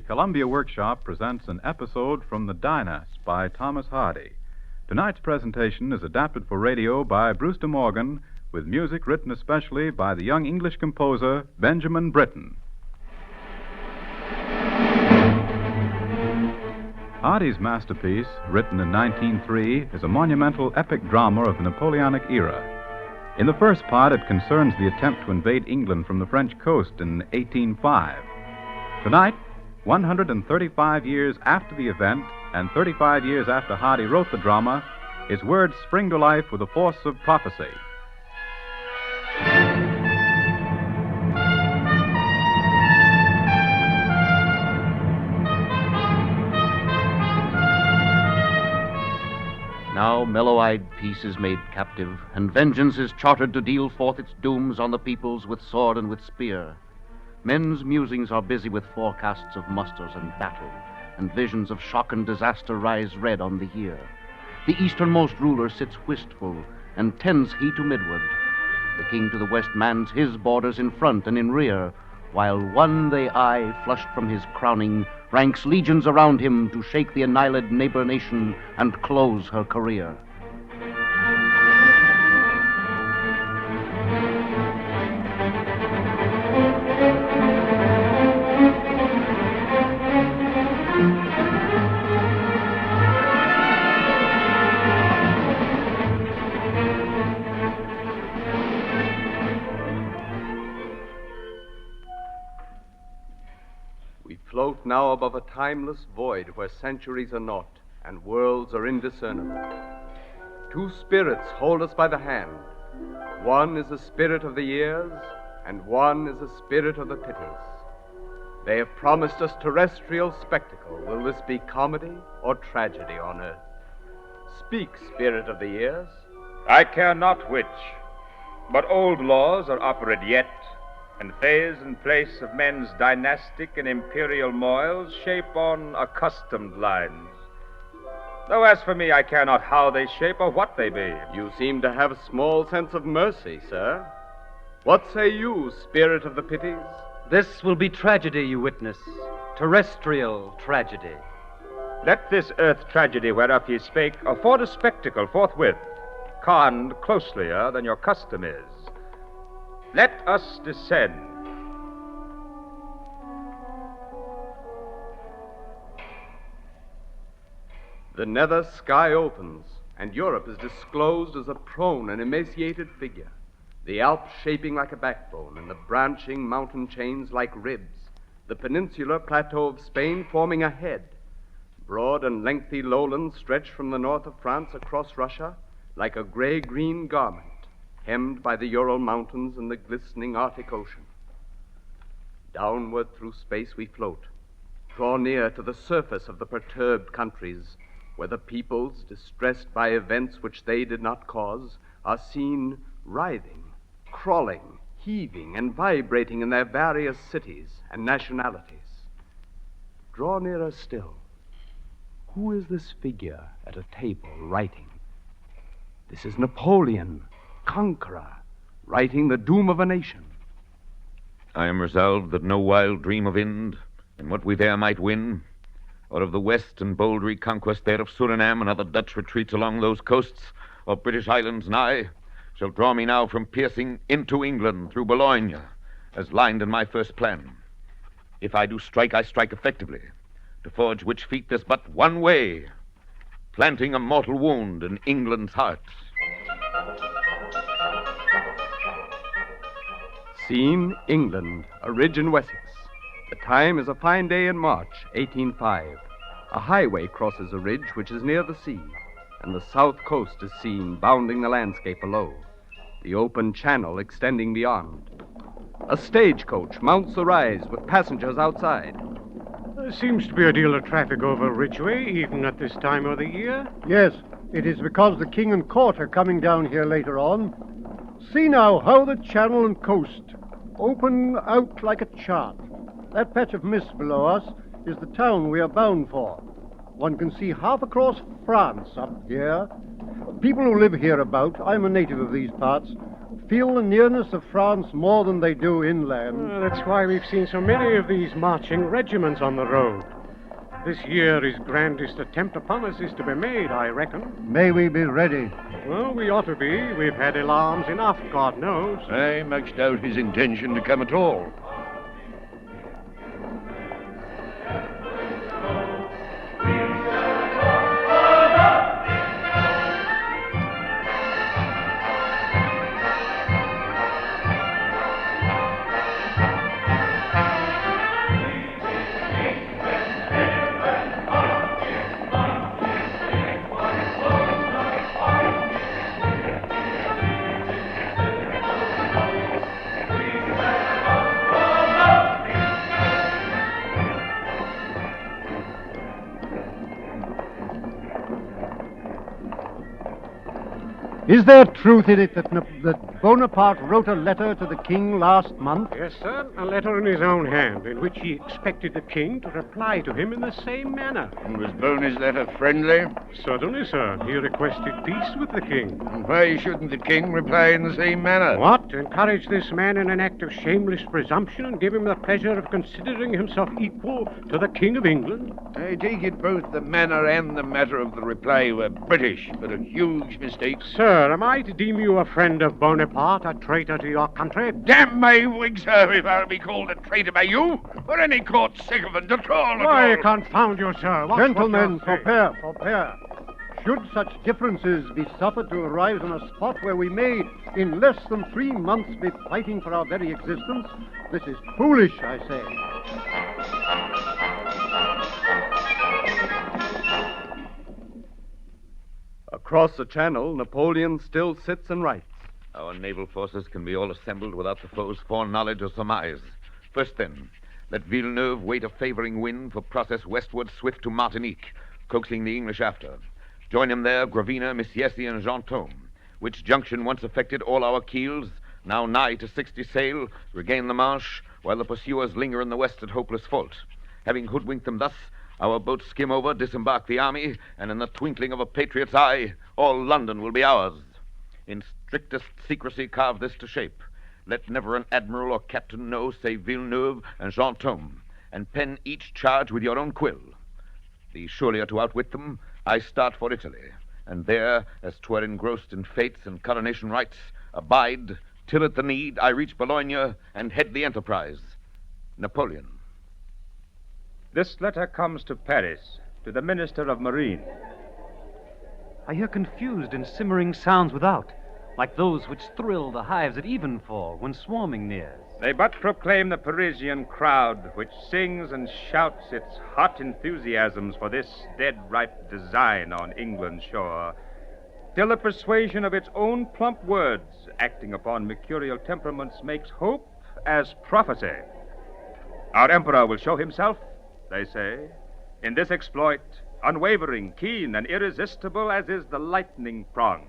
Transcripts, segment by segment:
Columbia Workshop presents an episode from the Dynasts by Thomas Hardy. Tonight's presentation is adapted for radio by Brewster Morgan, with music written especially by the young English composer Benjamin Britten. Hardy's masterpiece, written in 1903, is a monumental epic drama of the Napoleonic era. In the first part, it concerns the attempt to invade England from the French coast in 1805. Tonight, 135 years after the event and 35 years after Hardy wrote the drama, his words spring to life with the force of prophecy. Now mellow-eyed peace is made captive, and vengeance is chartered to deal forth its dooms on the peoples with sword and with spear. Men's musings are busy with forecasts of musters and battle, and visions of shock and disaster rise red on the ear. The easternmost ruler sits wistful, and tends he to midward. The king to the west mans his borders in front and in rear, while one they eye, flushed from his crowning, ranks legions around him to shake the annihiled neighbor nation and close her career. Float now above a timeless void where centuries are not and worlds are indiscernible. Two spirits hold us by the hand. One is the spirit of the years, and one is the spirit of the pities. They have promised us terrestrial spectacle. Will this be comedy or tragedy on earth? Speak, spirit of the years. I care not which, but old laws are operate yet, and phase and place of men's dynastic and imperial moils shape on accustomed lines. Though as for me, I care not how they shape or what they be. You seem to have a small sense of mercy, sir. What say you, spirit of the pities? This will be tragedy, you witness. Terrestrial tragedy. Let this earth tragedy whereof ye spake afford a spectacle forthwith, conned closelier than your custom is. Let us descend. The nether sky opens, and Europe is disclosed as a prone and emaciated figure, the Alps shaping like a backbone, and the branching mountain chains like ribs, the peninsular plateau of Spain forming a head. Broad and lengthy lowlands stretch from the north of France across Russia like a gray-green garment, hemmed by the Ural Mountains and the glistening Arctic Ocean. Downward through space we float, draw near to the surface of the perturbed countries, where the peoples, distressed by events which they did not cause, are seen writhing, crawling, heaving, and vibrating in their various cities and nationalities. Draw nearer still. Who is this figure at a table writing? This is Napoleon, conqueror, writing the doom of a nation. I am resolved that no wild dream of Ind, and what we there might win, or of the west and bold reconquest there of Suriname and other Dutch retreats along those coasts, or British islands nigh, shall draw me now from piercing into England through Boulogne, as lined in my first plan. If I do strike, I strike effectively, to forge which feat there's but one way, planting a mortal wound in England's heart. Scene, England, a ridge in Wessex. The time is a fine day in March, 1805. A highway crosses a ridge which is near the sea, and the south coast is seen bounding the landscape below, the open channel extending beyond. A stagecoach mounts the rise with passengers outside. There seems to be a deal of traffic over Ridgeway, even at this time of the year. Yes, it is because the king and court are coming down here later on. See now how the channel and coast open out like a chart. That patch of mist below us is the town we are bound for. One can see half across France up here. People who live hereabout, I'm a native of these parts, feel the nearness of France more than they do inland. That's why we've seen so many of these marching regiments on the road. This year his grandest attempt upon us is to be made, I reckon. May we be ready? Well, we ought to be. We've had alarms enough, God knows. I much doubt his intention to come at all. Is there truth in it that Bonaparte wrote a letter to the king last month? Yes, sir. A letter in his own hand, in which he expected the king to reply to him in the same manner. And was Boney's letter friendly? Certainly, sir. He requested peace with the king. And why shouldn't the king reply in the same manner? What? Encourage this man in an act of shameless presumption and give him the pleasure of considering himself equal to the King of England? I take it both the manner and the matter of the reply were British, but a huge mistake. Sir, am I to deem you a friend of Bonaparte, a traitor to your country? Damn my wig, sir, if I'll be called a traitor by you, or any court sycophant at all. Why, confound you, sir. Gentlemen, forbear. Should such differences be suffered to arise on a spot where we may, in less than 3 months, be fighting for our very existence, this is foolish, I say. Across the channel, Napoleon still sits and writes. Our naval forces can be all assembled without the foe's foreknowledge or surmise. First, then, let Villeneuve wait a favoring wind for process westward swift to Martinique, coaxing the English after. Join him there, Gravina, Messiesi, and Jeantôme, which junction once effected all our keels, now nigh to 60 sail, regain the Manche, while the pursuers linger in the west at hopeless fault. Having hoodwinked them thus, our boats skim over, disembark the army, and in the twinkling of a patriot's eye, all London will be ours. In strictest secrecy carve this to shape. Let never an admiral or captain know, save Villeneuve and Jeantôme, and pen each charge with your own quill. The surelier to outwit them, I start for Italy, and there, as 'twere engrossed in fates and coronation rites, abide, till at the need I reach Bologna and head the enterprise. Napoleon. This letter comes to Paris, to the Minister of Marine. I hear confused and simmering sounds without, like those which thrill the hives at evenfall when swarming nears. They but proclaim the Parisian crowd, which sings and shouts its hot enthusiasms for this dead-ripe design on England's shore, till the persuasion of its own plump words, acting upon mercurial temperaments, makes hope as prophecy. Our emperor will show himself, they say, in this exploit, unwavering, keen, and irresistible as is the lightning prong.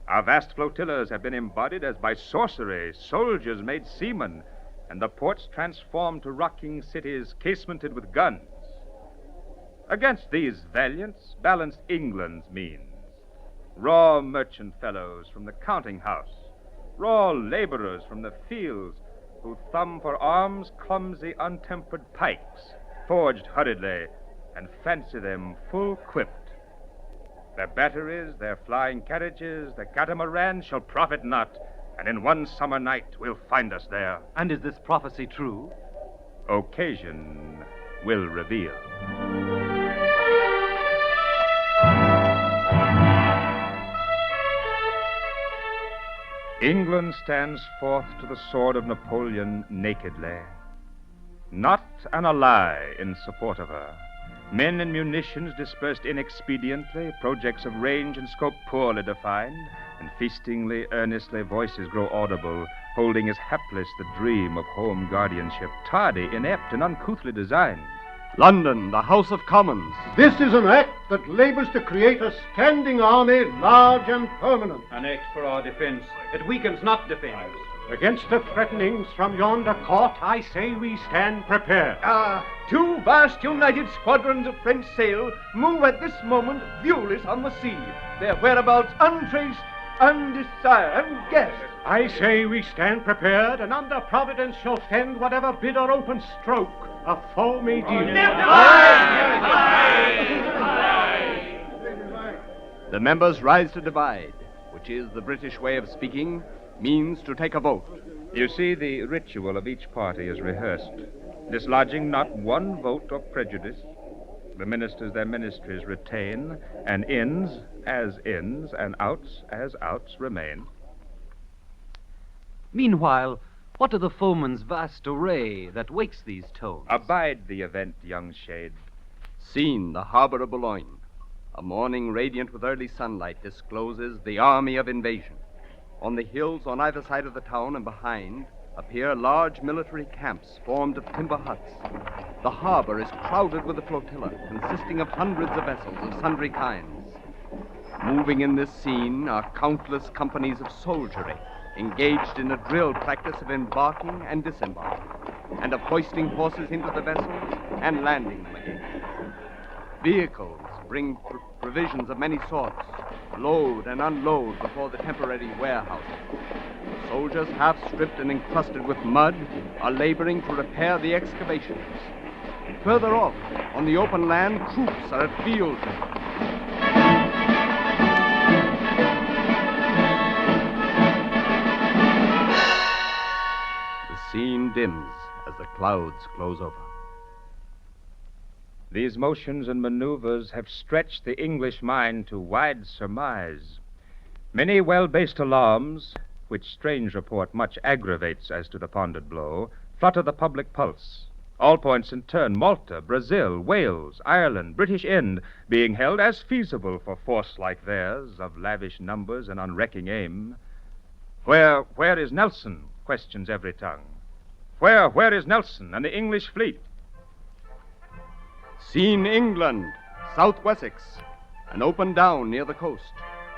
Our vast flotillas have been embodied as by sorcery, soldiers made seamen, and the ports transformed to rocking cities casemented with guns. Against these valiants, balanced England's means. Raw merchant fellows from the counting house, raw laborers from the fields, who thumb for arms clumsy, untempered pikes, forged hurriedly, and fancy them full quipped. Their batteries, their flying carriages, their catamarans shall profit not, and in one summer night will find us there. And is this prophecy true? Occasion will reveal. England stands forth to the sword of Napoleon nakedly. Not an ally in support of her. Men and munitions dispersed inexpediently, projects of range and scope poorly defined, and feastingly, earnestly voices grow audible, holding as hapless the dream of home guardianship, tardy, inept, and uncouthly designed. London, the House of Commons. This is an act that labors to create a standing army, large and permanent. An act for our defense. It weakens, not defends. Against the threatenings from yonder court, I say we stand prepared. Two vast united squadrons of French sail move at this moment viewless on the sea, their whereabouts untraced, undesired, unguessed. I say we stand prepared, and under Providence shall fend whatever bid or open stroke a foe may deal. The members rise to divide, which is the British way of speaking, means to take a vote. You see, the ritual of each party is rehearsed, dislodging not one vote of prejudice. The ministers their ministries retain, and ins as ins, and outs as outs remain. Meanwhile, what of the foeman's vast array that wakes these tones? Abide the event, young shade. Scene, the harbor of Boulogne. A morning radiant with early sunlight discloses the army of invasion. On the hills on either side of the town and behind appear large military camps formed of timber huts. The harbor is crowded with a flotilla consisting of hundreds of vessels of sundry kinds. Moving in this scene are countless companies of soldiery engaged in a drill practice of embarking and disembarking, and of hoisting horses into the vessels and landing them again. Vehicles bring provisions of many sorts, load and unload before the temporary warehouses. Soldiers, half stripped and encrusted with mud, are laboring to repair the excavations. Further off, on the open land, troops are at field drill. The scene dims as the clouds close over. These motions and maneuvers have stretched the English mind to wide surmise. Many well-based alarms, which strange report much aggravates as to the pondered blow, flutter the public pulse. All points in turn, Malta, Brazil, Wales, Ireland, British Ind, being held as feasible for force like theirs, of lavish numbers and unrecking aim. Where is Nelson? Questions every tongue. Where is Nelson and the English fleet? Scene England, South Wessex, an open down near the coast,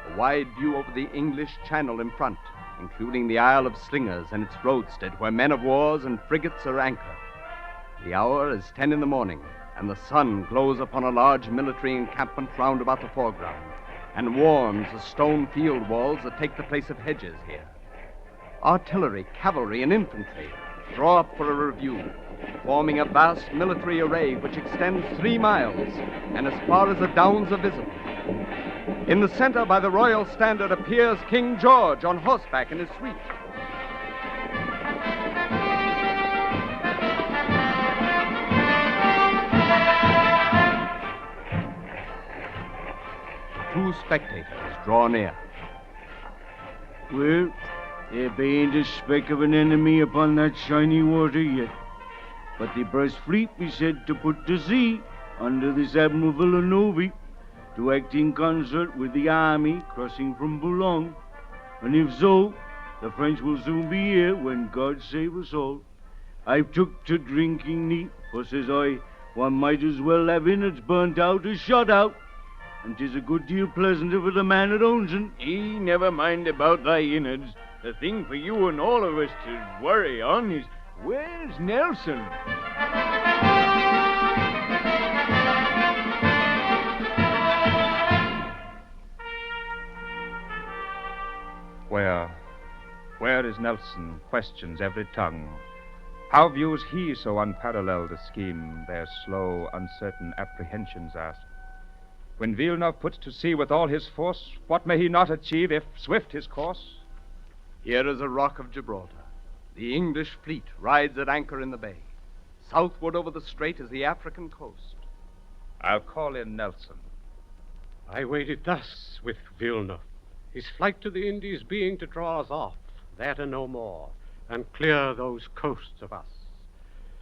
a wide view over the English Channel in front, including the Isle of Slingers and its roadstead, where men of wars and frigates are anchored. The hour is 10 in the morning, and the sun glows upon a large military encampment round about the foreground, and warms the stone field walls that take the place of hedges here. Artillery, cavalry, and infantry draw up for a review, forming a vast military array which extends 3 miles, and as far as the downs are visible. In the center, by the royal standard, appears King George on horseback in his suite. Two spectators draw near. Well, there ain't a speck of an enemy upon that shiny water yet. But the British fleet be said to put to sea under this Admiral Villeneuve to act in concert with the army crossing from Boulogne. And if so, the French will soon be here when God save us all. I've took to drinking neat, for says I, one might as well have innards burnt out as shot out. And 'tis a good deal pleasanter for the man that owns 'em. Never mind about thy innards. The thing for you and all of us to worry on is, where's Nelson? Where is Nelson? Questions every tongue. How views he so unparalleled a scheme? Their slow, uncertain apprehensions ask. When Villeneuve puts to sea with all his force, what may he not achieve if swift his course? Here is a rock of Gibraltar. The English fleet rides at anchor in the bay. Southward over the strait is the African coast. I'll call in Nelson. I waited thus with Villeneuve, his flight to the Indies being to draw us off, that and no more, and clear those coasts of us.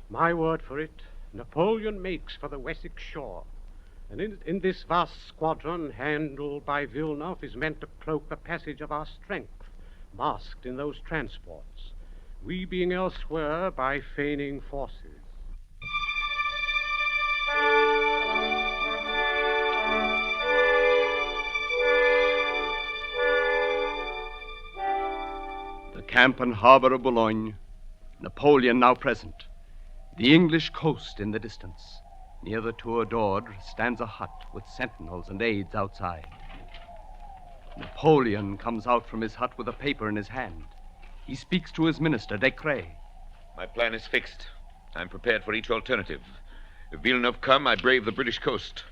My word for it, Napoleon makes for the Wessex shore, and in this vast squadron, handled by Villeneuve, is meant to cloak the passage of our strength, masked in those transports, we being elsewhere by feigning forces. The camp and harbor of Boulogne, Napoleon now present, the English coast in the distance. Near the Tour d'Ordre stands a hut with sentinels and aides outside. Napoleon comes out from his hut with a paper in his hand. He speaks to his minister, Decret. My plan is fixed. I'm prepared for each alternative. If Villeneuve come, I brave the British coast.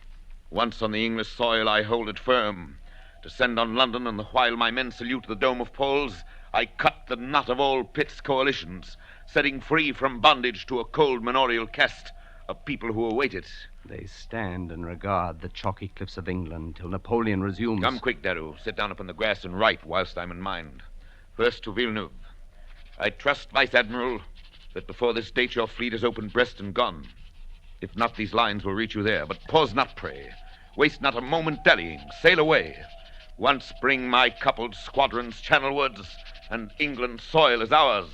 Once on the English soil, I hold it firm. Descend on London, and the while my men salute the dome of Paul's, I cut the knot of all Pitt's coalitions, setting free from bondage to a cold manorial caste a people who await it. They stand and regard the chalky cliffs of England till Napoleon resumes. Come quick, Daru. Sit down upon the grass and write whilst I'm in mind. First to Villeneuve. I trust, Vice Admiral, that before this date your fleet has opened Brest and gone. If not, these lines will reach you there. But pause not, pray. Waste not a moment dallying. Sail away. Once bring my coupled squadrons channelwards, and England's soil is ours.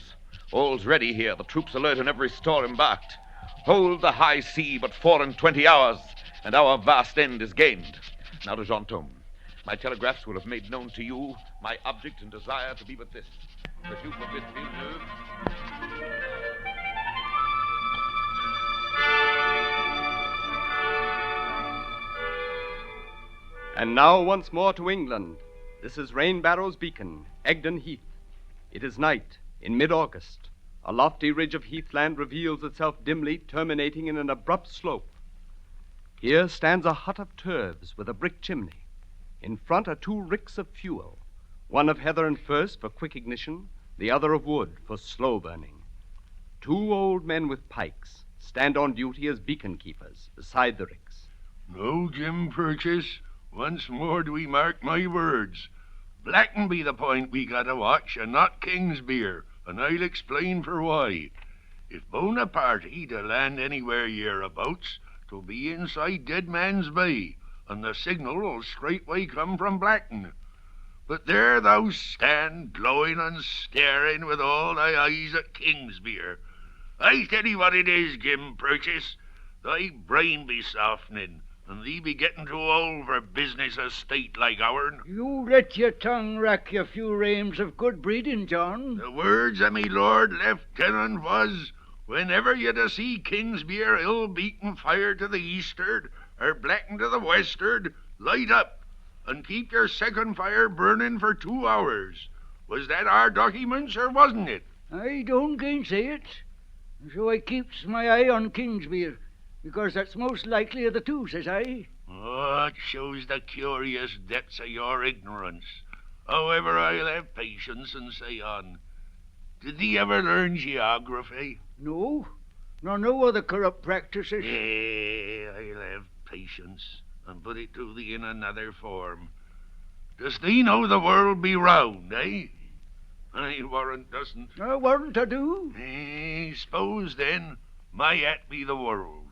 All's ready here, the troops alert and every store embarked. Hold the high sea but 24 hours, and our vast end is gained. Now to Jean-Tome. My telegraphs will have made known to you my object and desire to be but this, that you forbid Villeneuve. And now once more to England. This is Rainbarrow's beacon, Egdon Heath. It is night, in mid-August. A lofty ridge of heathland reveals itself dimly, terminating in an abrupt slope. Here stands a hut of turves with a brick chimney. In front are 2 ricks of fuel, one of heather and furze for quick ignition, the other of wood for slow burning. 2 old men with pikes stand on duty as beacon keepers beside the ricks. No, Jim Purchase, once more do we mark my words. Blacken be the point we gotta watch, and not King's beer, and I'll explain for why. If Bonaparte to land anywhere hereabouts, 'twill be inside Dead Man's Bay, and the signal'll straightway come from Blackton. But there thou stand, glowing and staring with all thy eyes at Kingsbeer. I tell thee what it is, Jim Purchase, thy brain be softening, and thee be getting too old for business of state like ourn. You let your tongue rack your few reams of good breeding, John. The words of me Lord Lieutenant was, whenever you to see Kingsbeer ill-beaten fire to the eastward, or Blacken to the westward, light up, and keep your second fire burning for 2 hours. Was that our documents, or wasn't it? I don't gainsay it. So I keeps my eye on Kingsbeer, because that's most likely of the 2, says I. Oh, it shows the curious depths of your ignorance. However, I'll have patience and say on. Did thee ever learn geography? No, nor no other corrupt practices. I'll have patience, and put it to thee in another form. Does thee know the world be round, eh? I warrant doesn't. I warrant I do. Suppose, then, my hat be the world.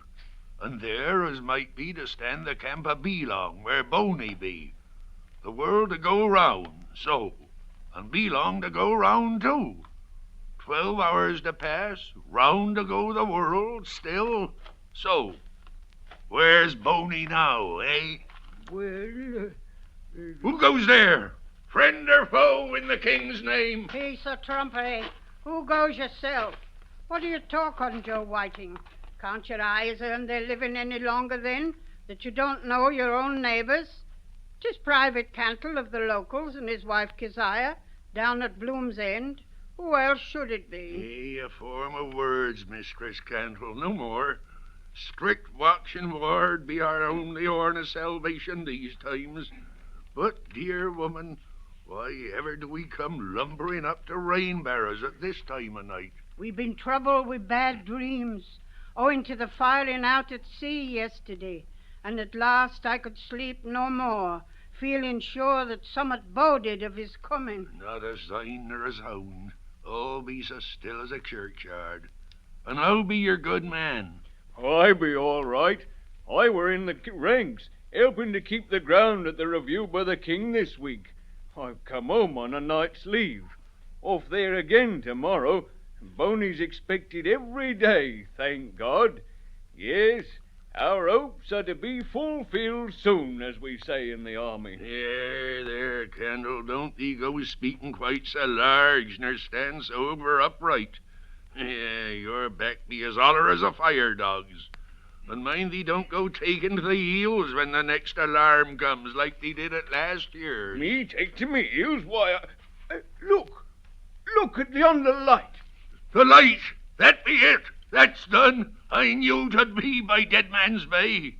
And there as might be to stand the camp of Belong, where Boney be. The world to go round, so, and Belong to go round too. 12 hours to pass, round to go the world, still, so. Where's Boney now, eh? Well, Who goes there? Friend or foe in the king's name? Peace of trumpery. Who goes yourself? What do you talk on, Joe Whiting? Can't your eyes earn their living any longer, then, that you don't know your own neighbours? 'Tis Private Cantle of the locals and his wife Keziah, down at Bloom's End. Who else should it be? A form of words, Mistress Cantle, no more. Strict watch and ward be our only horn of salvation these times. But, dear woman, why ever do we come lumbering up to Rainbarrows at this time of night? We've been troubled with bad dreams, owing to the filing out at sea yesterday, and at last I could sleep no more, feeling sure that summat boded of his coming. Not a sign nor a sound. All be so still as a churchyard. And I'll be your good man. I be all right. I were in the ranks, helping to keep the ground at the review by the king this week. I've come home on a night's leave. Off there again tomorrow. Boney's expected every day, thank God. Yes, our hopes are to be fulfilled soon, as we say in the army. There, Candle, don't thee go speaking quite so large, nor stand so over upright. Your back be as holler as a fire dog's. And mind thee don't go taking to the heels when the next alarm comes, like thee did at last year. Me take to me heels? Why, look! Look at yonder light. The light! That be it! That's done. I knew 'twould be by Dead Man's Bay.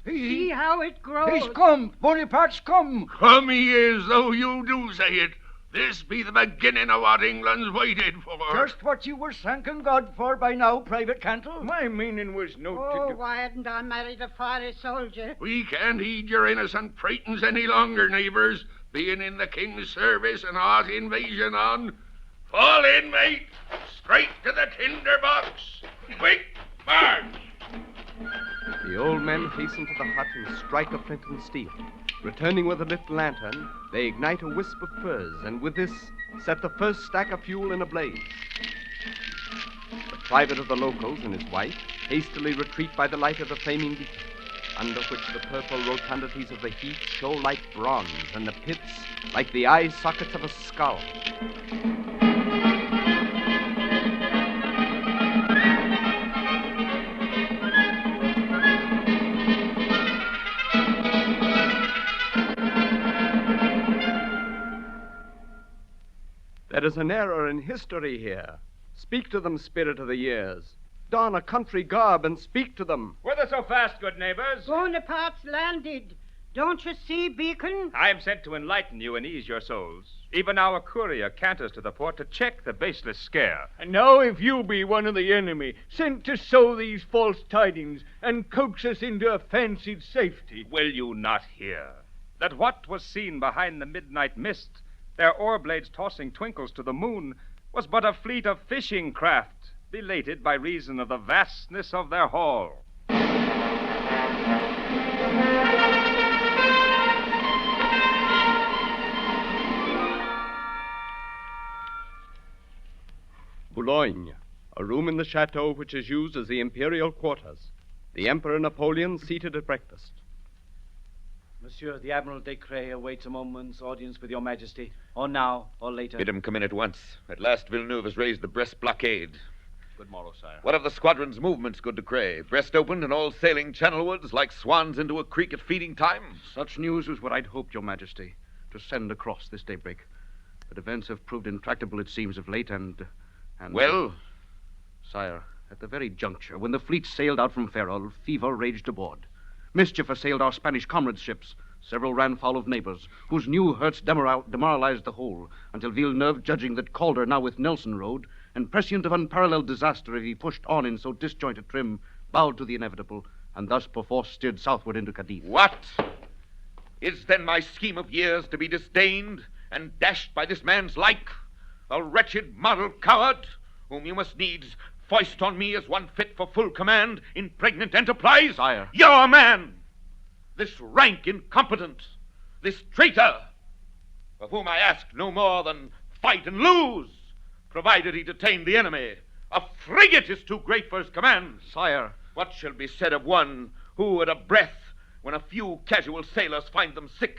See how it grows. He's come. Bonaparte's come. Come he is, though you do say it. This be the beginning of what England's waited for. Just what you were thanking God for by now, Private Cantle. My meaning was no Oh, why hadn't I married a fiery soldier? We can't heed your innocent pratings any longer, neighbours, being in the king's service and hot invasion on. Fall in, mate. Straight to the tinder box. Quick, march. The old men hasten to the hut and strike a flint and steel. Returning with a lit lantern, they ignite a wisp of furs, and with this set the first stack of fuel in a blaze. The private of the locals and his wife hastily retreat by the light of the flaming beacon, under which the purple rotundities of the heat show like bronze, and the pits like the eye sockets of a skull. There is an error in history here. Speak to them, spirit of the years. Don a country garb and speak to them. Whither so fast, good neighbors? Bonaparte's landed. Don't you see, Beacon? I am sent to enlighten you and ease your souls. Even our courier canters to the port to check the baseless scare. And now if you be one of the enemy, sent to sow these false tidings and coax us into a fancied safety. Will you not hear that what was seen behind the midnight mist, their oar blades tossing twinkles to the moon, was but a fleet of fishing craft, belated by reason of the vastness of their haul? Boulogne, a room in the chateau which is used as the imperial quarters. The Emperor Napoleon seated at breakfast. Monsieur, the Admiral Descrais awaits a moment's audience with your Majesty, or now, or later. Bid him come in at once. At last Villeneuve has raised the Brest blockade. Good morrow, sire. What of the squadron's movements, good Descrais? Brest opened and all sailing channelwards like swans into a creek at feeding time? Such news was what I'd hoped, your Majesty, to send across this daybreak. But events have proved intractable, it seems, of late, and... Well? Sire, at the very juncture when the fleet sailed out from Ferrol, fever raged aboard. Mischief assailed our Spanish comrades' ships. Several ran foul of neighbors, whose new hurts demoralized the whole, until Villeneuve, judging that Calder now with Nelson rode, and prescient of unparalleled disaster if he pushed on in so disjointed trim, bowed to the inevitable, and thus perforce steered southward into Cadiz. What? Is then my scheme of years to be disdained and dashed by this man's like? A wretched model coward, whom you must needs foist on me as one fit for full command in pregnant enterprise? Sire. You're a man! This rank incompetent, this traitor, of whom I ask no more than fight and lose, provided he detain the enemy. A frigate is too great for his command. Sire. What shall be said of one who, at a breath, when a few casual sailors find them sick,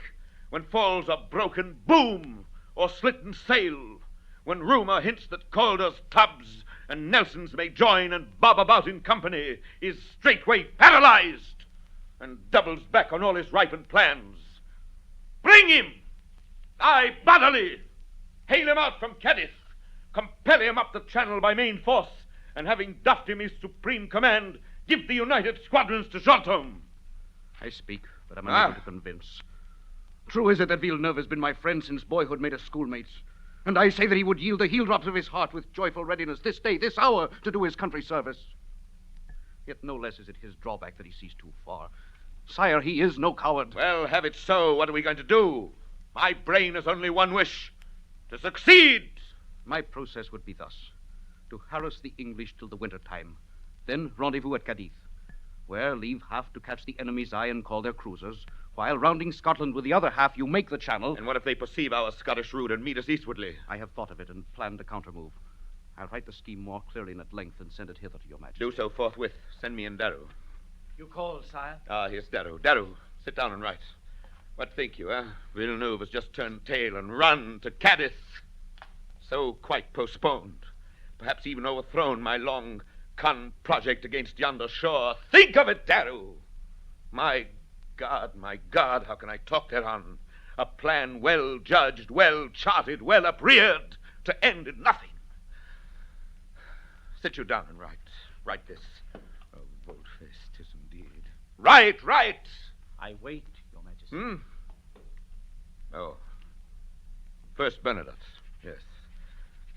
when falls a broken boom or slitten sail, when rumor hints that Calder's tubs and Nelson's may join and bob about in company, is straightway paralyzed and doubles back on all his ripened plans? Bring him! Aye, bodily! Hail him out from Cadiz, compel him up the channel by main force, and having doffed him his supreme command, give the united squadrons to Jontome. I speak, but I'm unable to convince. True is it that Villeneuve has been my friend since boyhood made us schoolmates, and I say that he would yield the heel drops of his heart with joyful readiness this day, this hour, to do his country service. Yet no less is it his drawback that he sees too far. Sire, he is no coward. Well, have it so. What are we going to do? My brain has only one wish: to succeed. My process would be thus: to harass the English till the winter time, then rendezvous at Cadiz, where leave half to catch the enemy's eye and call their cruisers, while rounding Scotland with the other half you make the channel. And what if they perceive our Scottish route and meet us eastwardly? I have thought of it and planned a counter-move. I'll write the scheme more clearly and at length and send it hither to your Majesty. Do so forthwith. Send me in Darrow. You called, sire? Here's Darrow. Darrow, sit down and write. What think you, Villeneuve has just turned tail and run to Cadiz. So quite postponed. Perhaps even overthrown my long project against yonder shore. Think of it, Darrow! My God, how can I talk thereon? A plan well judged, well charted, well upreared, to end in nothing. Sit you down and write. Write this. Oh, bold-faced, 'tis indeed. Write! I wait, Your Majesty. Oh. First Bernadotte. Yes.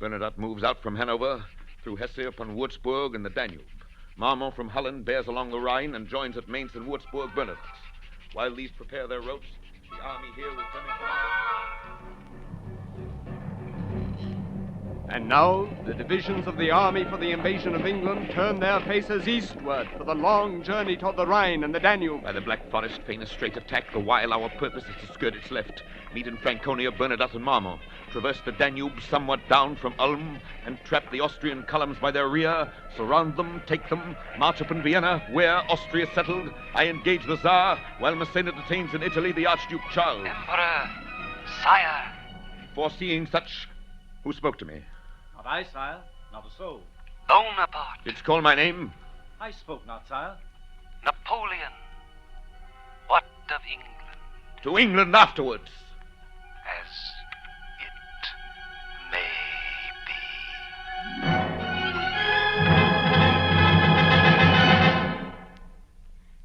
Bernadotte moves out from Hanover through Hesse upon Würzburg and the Danube. Marmont from Holland bears along the Rhine and joins at Mainz and Würzburg Bernadotte. While these prepare their routes, the army here will turn And now, the divisions of the army for the invasion of England turn their faces eastward for the long journey toward the Rhine and the Danube. By the Black Forest feign a straight attack, the while our purpose is to skirt its left, meet in Franconia, Bernadotte, and Marmont, traverse the Danube somewhat down from Ulm, and trap the Austrian columns by their rear, surround them, take them, march upon Vienna, where, Austria settled, I engage the Tsar, while Massena detains in Italy the Archduke Charles. Emperor, sire. Foreseeing such, who spoke to me? Not I, sire, not a soul. Bonaparte. Didst call my name? I spoke not, sire. Napoleon. What of England? To England afterwards. As it may be.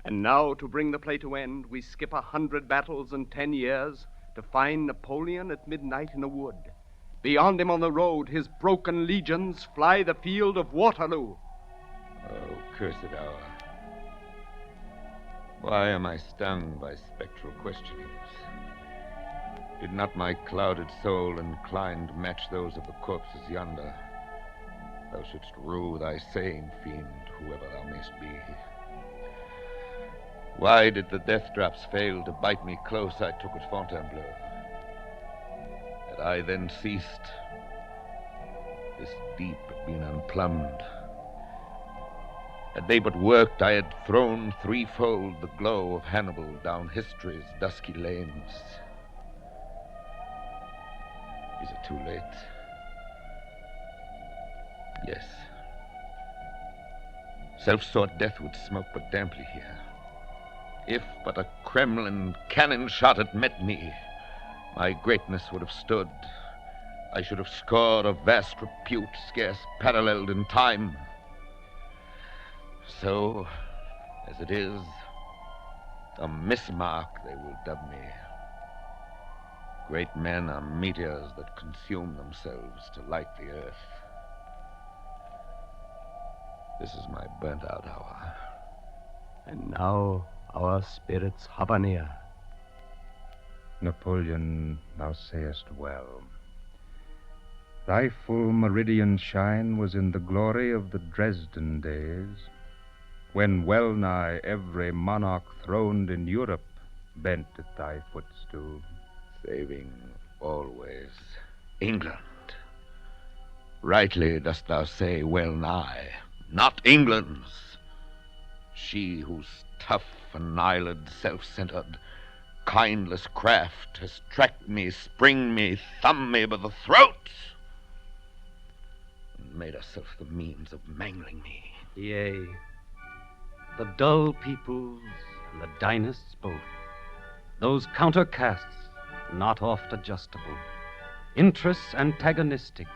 And now, to bring the play to end, we skip 100 battles and 10 years to find Napoleon at midnight in a wood. Beyond him on the road, his broken legions fly the field of Waterloo. Oh, cursed hour. Why am I stung by spectral questionings? Did not my clouded soul inclined match those of the corpses yonder? Thou shouldst rue thy saying, fiend, whoever thou mayst be. Why did the death drops fail to bite me close I took at Fontainebleau? Had I then ceased, this deep had been unplumbed. Had they but worked, I had thrown threefold the glow of Hannibal down history's dusky lanes. Is it too late? Yes. Self-sought death would smoke but damply here. If but a Kremlin cannon shot had met me, my greatness would have stood. I should have scored a vast repute scarce paralleled in time. So, as it is, a mismark they will dub me. Great men are meteors that consume themselves to light the earth. This is my burnt-out hour. And now our spirits hover near. Napoleon, thou sayest well. Thy full meridian shine was in the glory of the Dresden days, when well-nigh every monarch throned in Europe bent at thy footstool. Saving always England. Rightly dost thou say well-nigh, not England's. She whose tough and eyelid, self-centered, kindless craft has tracked me, spring me, thumb me by the throat, and made herself the means of mangling me. Yea, the dull peoples and the Dynasts both, those counter-castes not oft adjustable, interests antagonistic,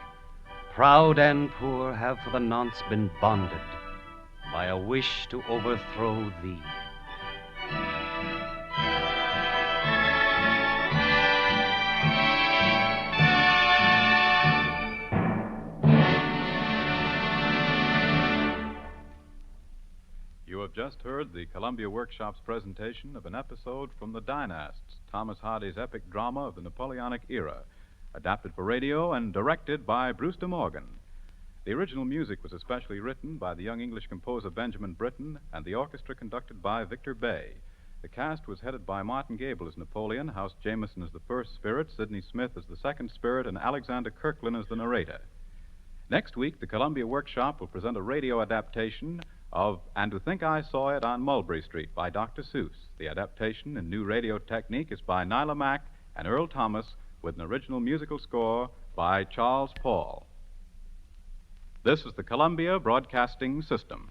proud and poor, have for the nonce been bonded by a wish to overthrow thee. You have just heard the Columbia Workshop's presentation of an episode from the Dynasts, Thomas Hardy's epic drama of the Napoleonic era, adapted for radio and directed by Brewster Morgan. The original music was especially written by the young English composer Benjamin Britten and the orchestra conducted by Victor Bay. The cast was headed by Martin Gable as Napoleon, House Jameson as the first spirit, Sidney Smith as the second spirit, and Alexander Kirkland as the narrator. Next week, the Columbia Workshop will present a radio adaptation of And to Think I Saw It on Mulberry Street by Dr. Seuss. The adaptation in new radio technique is by Nyla Mack and Earl Thomas, with an original musical score by Charles Paul. This is the Columbia Broadcasting System.